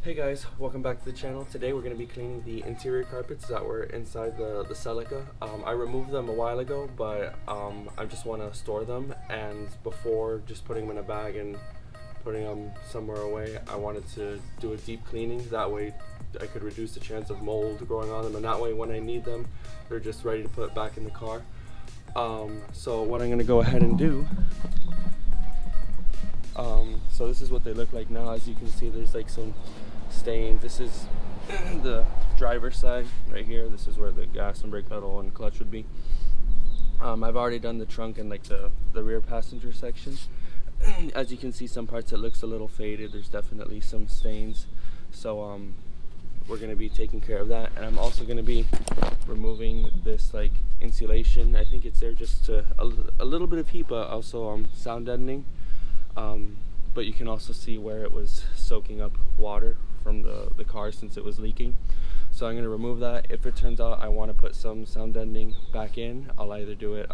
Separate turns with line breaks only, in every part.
Hey guys, welcome back to the channel. Today we're going to be cleaning the interior carpets that were inside the Celica. I removed them a while ago, but I just want to store them, and before just putting them in a bag and putting them somewhere away, I wanted to do a deep cleaning. That way I could reduce the chance of mold growing on them, and that way when I need them, they're just ready to put back in the car. So what I'm going to go ahead and do, so this is what they look like now. As you can see, there's like some stains. This is the driver's side right here. This is where the gas and brake pedal and clutch would be. I've already done the trunk and like the rear passenger section. As you can see, some parts it looks a little faded. There's definitely some stains, so we're going to be taking care of that. And I'm also going to be removing this like insulation. I think it's there just to a little bit of heat, but also sound deadening. But you can also see where it was soaking up water from the car since it was leaking. So I'm going to remove that. If it turns out I want to put some sound deadening back in, I'll either do it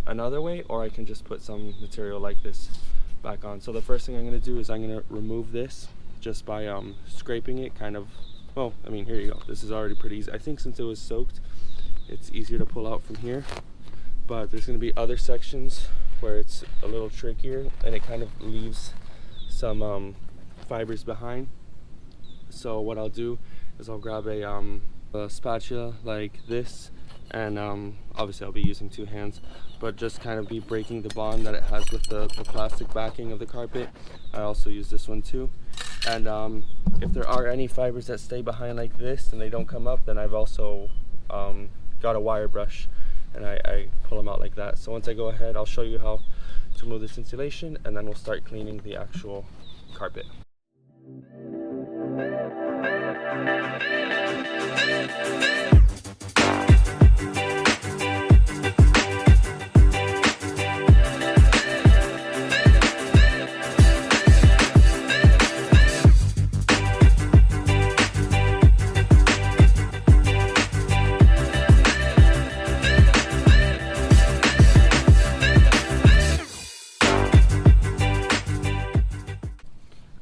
another way, or I can just put some material like this back on. So the first thing I'm going to do is I'm going to remove this just by scraping it kind of. Well, I mean, here you go. This is already pretty easy. I think since it was soaked, it's easier to pull out from here. But there's going to be other sections where it's a little trickier and it kind of leaves some fibers behind. So what I'll do is I'll grab a spatula like this, and obviously I'll be using two hands, but just kind of be breaking the bond that it has with the plastic backing of the carpet. I also use this one too. And if there are any fibers that stay behind like this and they don't come up, then I've also got a wire brush, and I pull them out like that. So once I go ahead, I'll show you how to remove this insulation, and then we'll start cleaning the actual carpet.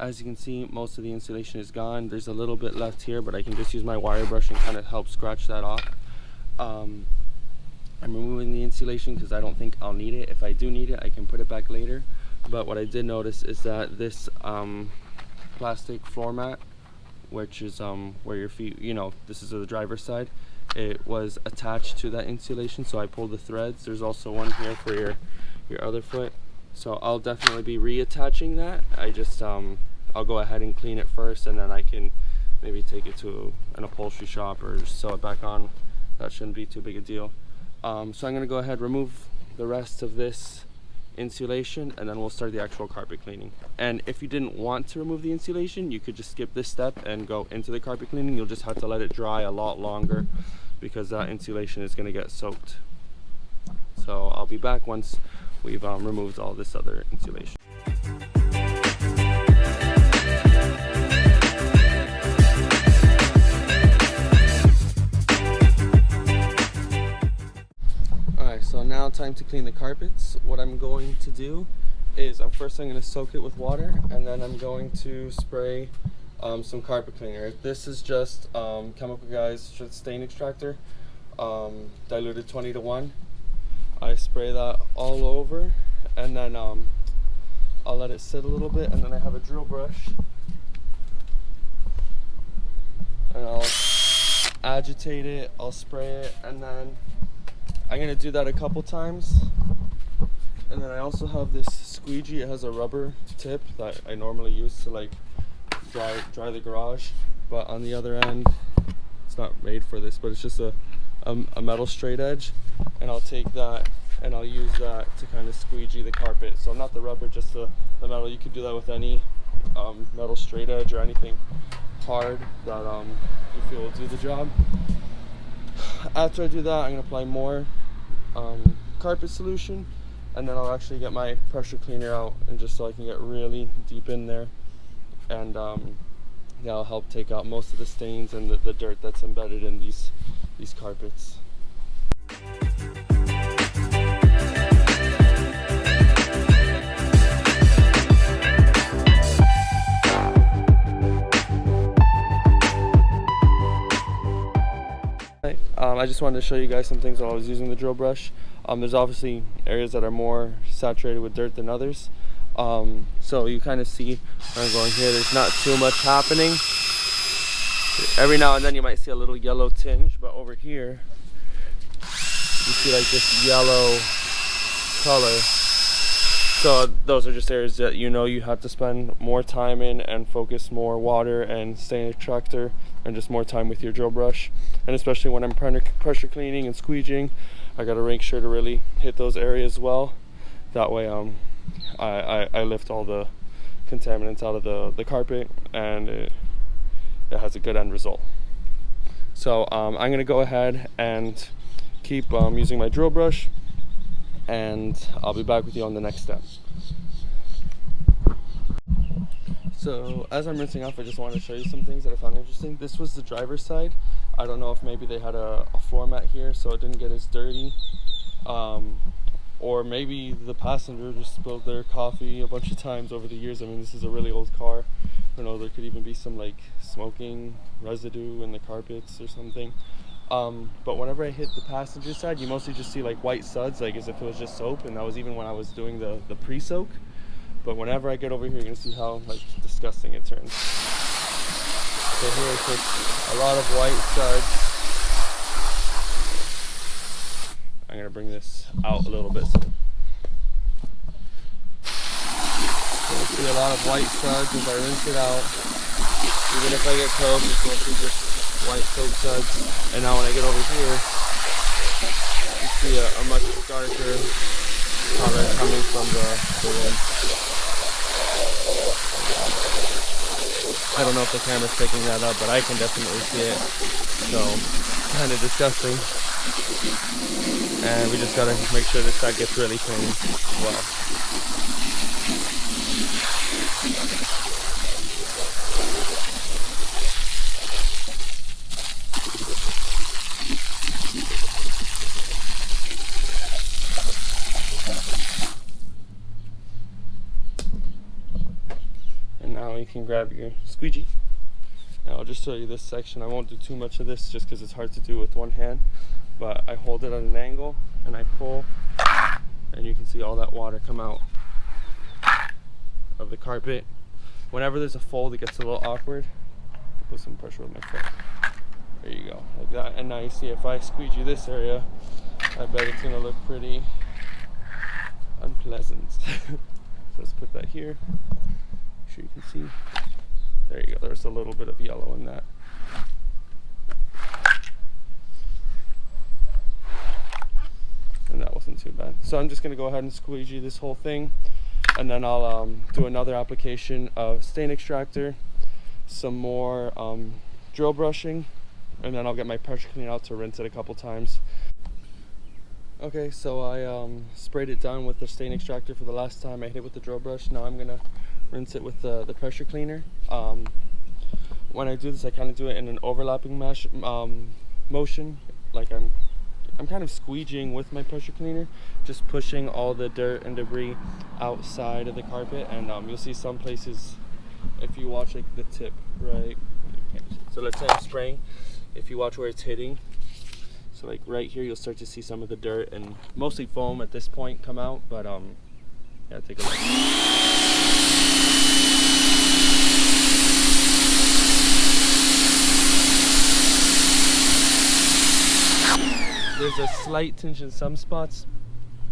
As you can see, most of the insulation is gone. There's a little bit left here, but I can just use my wire brush and kind of help scratch that off. I'm removing the insulation because I don't think I'll need it. If I do need it, I can put it back later. But what I did notice is that this plastic floor mat, which is where your feet, this is the driver's side, it was attached to that insulation, so I pulled the threads. There's also one here for your other foot. So I'll definitely be reattaching that. I'll go ahead and clean it first, and then I can maybe take it to an upholstery shop or just sew it back on. That shouldn't be too big a deal. So I'm going to go ahead, remove the rest of this insulation, and then we'll start the actual carpet cleaning. And if you didn't want to remove the insulation, you could just skip this step and go into the carpet cleaning. You'll just have to let it dry a lot longer because that insulation is going to get soaked. So I'll be back once we've removed all this other insulation. Alright, so now time to clean the carpets. What I'm going to do is first I'm going to soak it with water, and then I'm going to spray some carpet cleaner. This is just Chemical Guys stain extractor, diluted 20:1. I spray that all over, and then I'll let it sit a little bit, and then I have a drill brush, and I'll agitate it, I'll spray it, and then I'm going to do that a couple times. And then I also have this squeegee. It has a rubber tip that I normally use to like dry the garage, but on the other end, it's not made for this, but it's just a metal straight edge, and I'll take that and I'll use that to kind of squeegee the carpet. So not the rubber, just the metal. You could do that with any metal straight edge or anything hard that you feel will do the job. After I do that, I'm going to apply more carpet solution, and then I'll actually get my pressure cleaner out, and just so I can get really deep in there, and that'll help take out most of the stains and the dirt that's embedded in these carpets. I just wanted to show you guys some things while I was using the drill brush. There's obviously areas that are more saturated with dirt than others. So you kind of see where I'm going here, there's not too much happening. Every now and then you might see a little yellow tinge, but over here you see like this yellow color. So those are just areas that you know you have to spend more time in and focus more water and stain extractor and just more time with your drill brush. And especially when I'm pressure cleaning and squeegeeing, I gotta make sure to really hit those areas well. That way I lift all the contaminants out of the carpet, and it has a good end result. So I'm gonna go ahead and keep using my drill brush, and I'll be back with you on the next step. So as I'm rinsing off, I just wanted to show you some things that I found interesting. This was the driver's side. I don't know if maybe they had a floor mat here so it didn't get as dirty, or maybe the passenger just spilled their coffee a bunch of times over the years. I mean, this is a really old car. I don't know, there could even be some like smoking residue in the carpets or something. But whenever I hit the passenger side, you mostly just see like white suds, like as if it was just soap, and that was even when I was doing the pre-soak. But whenever I get over here, you're gonna see how like disgusting it turns. So here it's just a lot of white suds. I'm gonna bring this out a little bit. So you see a lot of white suds as I rinse it out. Even if I get close, it's mostly just white soap suds. And now when I get over here, you see a much darker color coming from the rinse. I don't know if the camera's picking that up, but I can definitely see it. So, kind of disgusting. And we just gotta make sure this side gets really clean as well. Now you can grab your squeegee. Now I'll just show you this section. I won't do too much of this just because it's hard to do with one hand, but I hold it at an angle and I pull, and you can see all that water come out of the carpet. Whenever there's a fold, it gets a little awkward. Put some pressure with my foot. There you go, like that. And now you see if I squeegee this area, I bet it's gonna look pretty unpleasant. So let's put that here. Sure you can see. There you go, there's a little bit of yellow in that. And that wasn't too bad. So I'm just gonna go ahead and squeegee this whole thing, and then I'll do another application of stain extractor, some more drill brushing, and then I'll get my pressure clean out to rinse it a couple times. Okay, so I sprayed it down with the stain extractor for the last time. I hit it with the drill brush. Now I'm gonna rinse it with the pressure cleaner. When I do this, I kind of do it in an overlapping motion. Like I'm kind of squeegeeing with my pressure cleaner, just pushing all the dirt and debris outside of the carpet. And you'll see some places, if you watch like the tip, right? So let's say I'm spraying. If you watch where it's hitting, so like right here, you'll start to see some of the dirt and mostly foam at this point come out. But yeah, take a look. There's a slight tinge in some spots.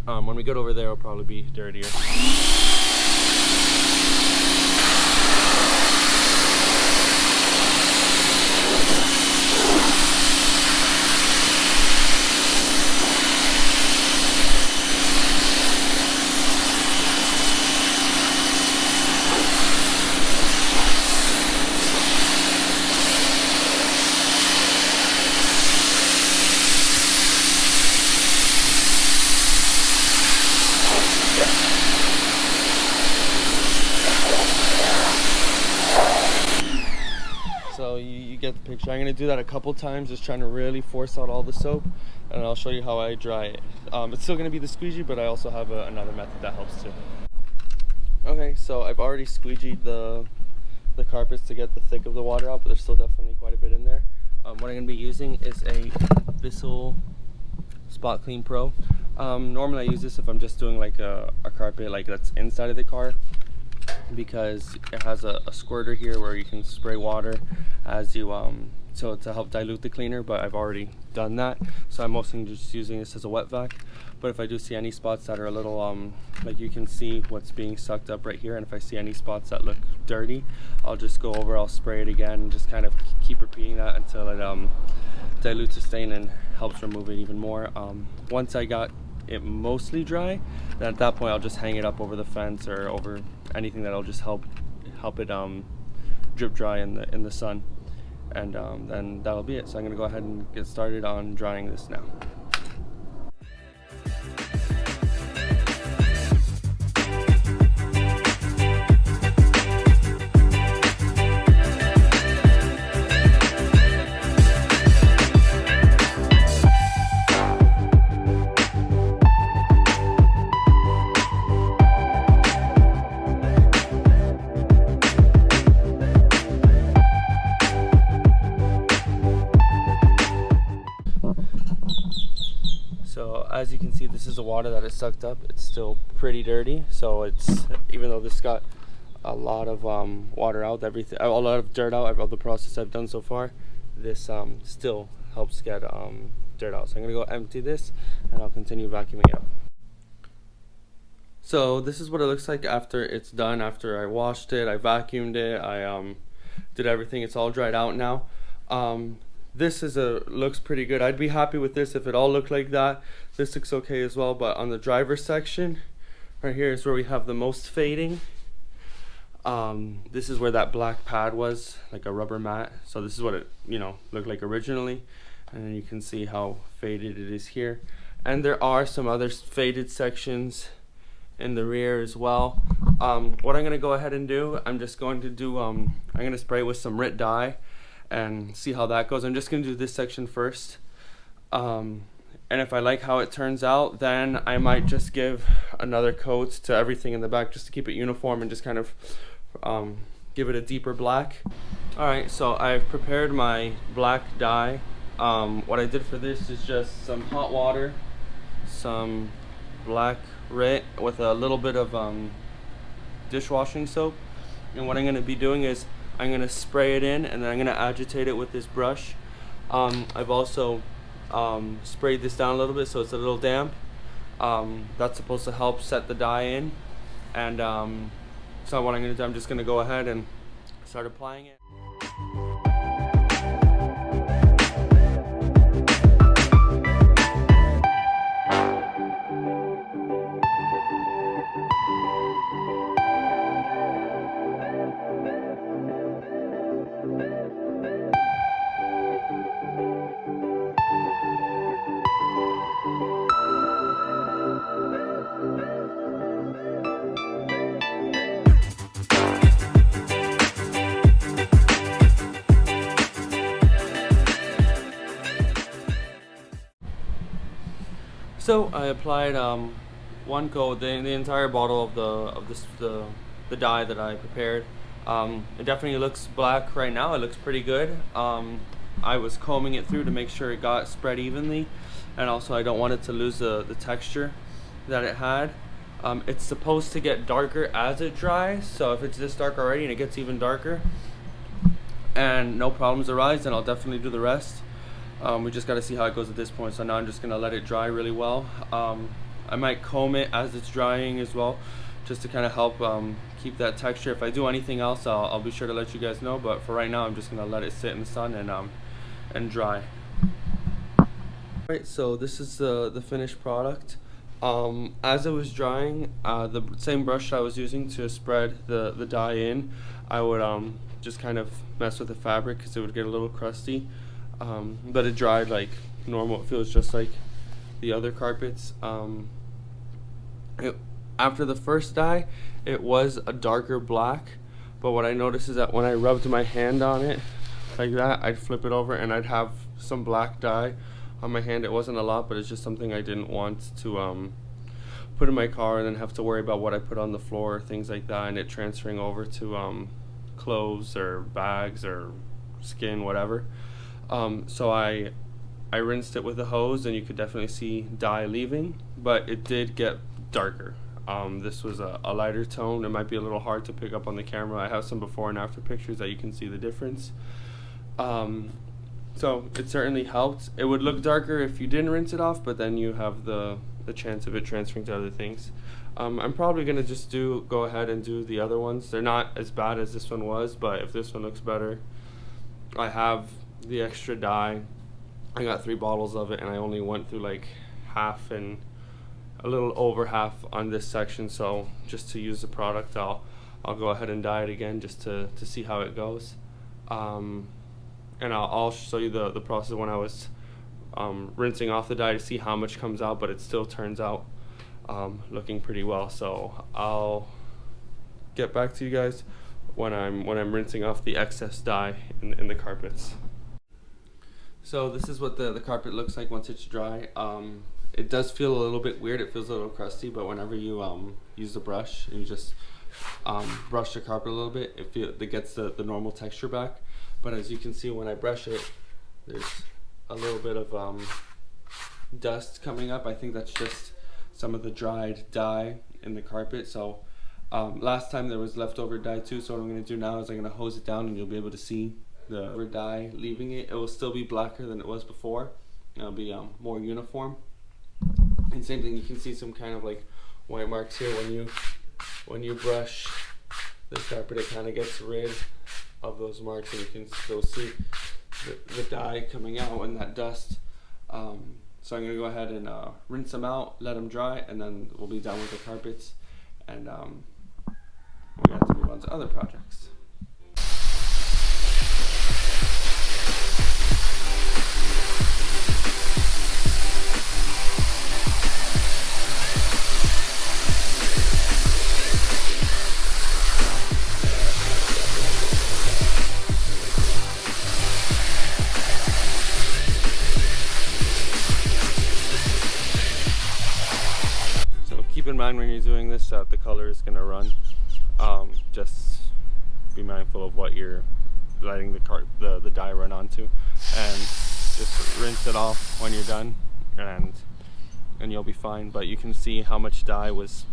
When we get over there, it'll probably be dirtier. So you get the picture. I'm going to do that a couple times, just trying to really force out all the soap, and I'll show you how I dry it. It's still going to be the squeegee, but I also have another method that helps too. Okay, so I've already squeegeed the carpets to get the thick of the water out, but there's still definitely quite a bit in there. What I'm going to be using is a Bissell Spot Clean Pro. Normally I use this if I'm just doing like a carpet like that's inside of the car, because it has a squirter here where you can spray water as you so to help dilute the cleaner, but I've already done that, so I'm mostly just using this as a wet vac. But if I do see any spots that are a little like, you can see what's being sucked up right here, and if I see any spots that look dirty, I'll just go over, I'll spray it again, and just kind of keep repeating that until it dilutes the stain and helps remove it even more. Once I got it mostly dry, then at that point I'll just hang it up over the fence or over anything that'll just help it drip dry in the sun, and then that'll be it. So I'm gonna go ahead and get started on drying this now. So as you can see, this is the water that is sucked up. It's still pretty dirty, so it's, even though this got a lot of water out, everything, a lot of dirt out of the process I've done so far, this still helps get dirt out. So I'm gonna go empty this and I'll continue vacuuming out. So this is what it looks like after it's done. After I washed it, I vacuumed it, I did everything. It's all dried out now. This looks pretty good. I'd be happy with this if it all looked like that. This looks okay as well, but on the driver's section, right here is where we have the most fading. This is where that black pad was, like a rubber mat. So this is what it, looked like originally. And then you can see how faded it is here. And there are some other faded sections in the rear as well. What I'm gonna go ahead and do, I'm just going to do, I'm gonna spray with some RIT dye and see how that goes. I'm just gonna do this section first, and if I like how it turns out, then I might just give another coat to everything in the back just to keep it uniform and just kind of give it a deeper black. Alright, so I've prepared my black dye. What I did for this is just some hot water, some black RIT with a little bit of dishwashing soap, and what I'm going to be doing is I'm going to spray it in, and then I'm going to agitate it with this brush. I've also sprayed this down a little bit so it's a little damp. That's supposed to help set the dye in, and so what I'm going to do, I'm just going to go ahead and start applying it. So I applied one coat, the entire bottle of the dye that I prepared. It definitely looks black right now. It looks pretty good. I was combing it through to make sure it got spread evenly, and also I don't want it to lose the texture that it had. It's supposed to get darker as it dries, so if it's this dark already and it gets even darker and no problems arise, then I'll definitely do the rest. We just got to see how it goes at this point. So now I'm just gonna let it dry really well. I might comb it as it's drying as well, just to kind of help keep that texture. If I do anything else, I'll be sure to let you guys know, but for right now I'm just gonna let it sit in the sun and dry. Alright, so this is the finished product. As it was drying, the same brush I was using to spread the dye in, I would just kind of mess with the fabric because it would get a little crusty. But it dried like normal. It feels just like the other carpets. After the first dye, it was a darker black, but what I noticed is that when I rubbed my hand on it like that, I'd flip it over and I'd have some black dye on my hand. It wasn't a lot, but it's just something I didn't want to put in my car and then have to worry about what I put on the floor, things like that, and it transferring over to clothes or bags or skin, whatever. So I rinsed it with a hose, and you could definitely see dye leaving, but it did get darker. This was a lighter tone. It might be a little hard to pick up on the camera. I have some before and after pictures that you can see the difference. So it certainly helped. It would look darker if you didn't rinse it off, but then you have the chance of it transferring to other things. I'm probably gonna just go ahead and do the other ones. They're not as bad as this one was, but if this one looks better, I have the extra dye. I got 3 bottles of it, and I only went through like half and a little over half on this section. So just to use the product, I'll go ahead and dye it again just to see how it goes. And I'll show you the process when I was rinsing off the dye to see how much comes out, but it still turns out looking pretty well. So I'll get back to you guys when I'm rinsing off the excess dye in the carpets. So this is what the carpet looks like once it's dry. It does feel a little bit weird. It feels a little crusty, but whenever you use the brush and you just brush the carpet a little bit, it gets the normal texture back. But as you can see, when I brush it, there's a little bit of dust coming up. I think that's just some of the dried dye in the carpet. So last time there was leftover dye too, so what I'm going to do now is I'm going to hose it down, and you'll be able to see the dye leaving it. It will still be blacker than it was before. It'll be more uniform. And same thing, you can see some kind of like white marks here when you brush the carpet. It kind of gets rid of those marks, and you can still see the dye coming out and that dust. So I'm going to go ahead and rinse them out, let them dry, and then we'll be done with the carpets, and we have to move on to other projects. Keep in mind when you're doing this that the color is going to run. Just be mindful of what you're letting the dye run onto, and just rinse it off when you're done, and you'll be fine. But you can see how much dye was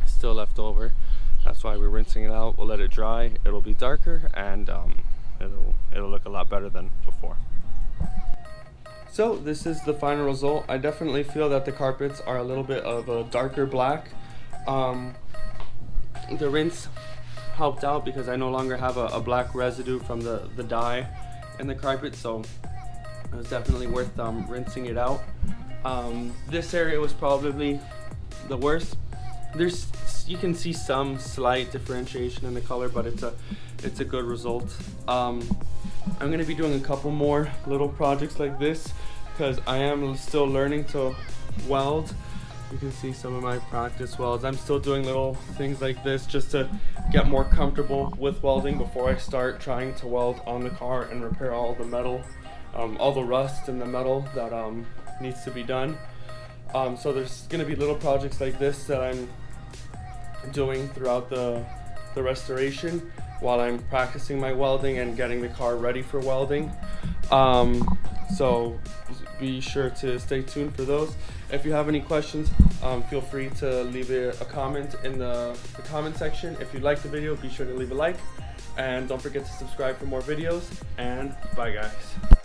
still left over. That's why we're rinsing it out. We'll let it dry. It'll be darker, and it'll look a lot better than before. So this is the final result. I definitely feel that the carpets are a little bit of a darker black. The rinse helped out because I no longer have a black residue from the dye in the carpet, so it was definitely worth rinsing it out. This area was probably the worst. You can see some slight differentiation in the color, but it's a good result. I'm going to be doing a couple more little projects like this because I am still learning to weld. You can see some of my practice welds. I'm still doing little things like this just to get more comfortable with welding before I start trying to weld on the car and repair all the metal, all the rust in the metal that needs to be done. So there's going to be little projects like this that I'm doing throughout the restoration while I'm practicing my welding and getting the car ready for welding. So be sure to stay tuned for those. If you have any questions, feel free to leave a comment in the comment section. If you like the video, be sure to leave a like, and don't forget to subscribe for more videos, and bye guys.